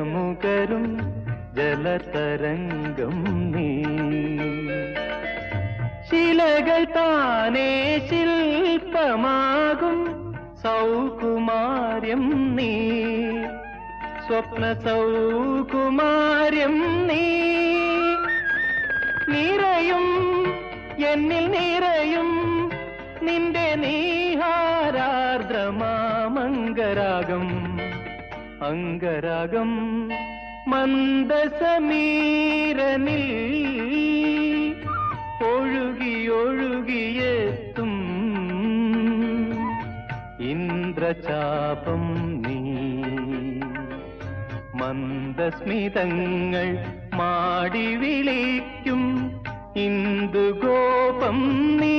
മുകരും ജലതരംഗം നീ ശിലകൾ താനേ ശില്പമാകും സൗകുമാര്യം നീ സ്വപ്ന സൗകുമാര്യം നീ നിറയും എന്നിൽ നിറയും നിന്റെ നീഹാരാർദ്രമാമംഗരാഗം അംഗരാഗം മന്ദസമീരനിൽ ഒഴുകിയൊഴുകിയെത്തും ഇന്ദ്രചാപം നീ മന്ദസ്മിതങ്ങൾ മാടി വിളിക്കും ഇന്ദുഗോപം നീ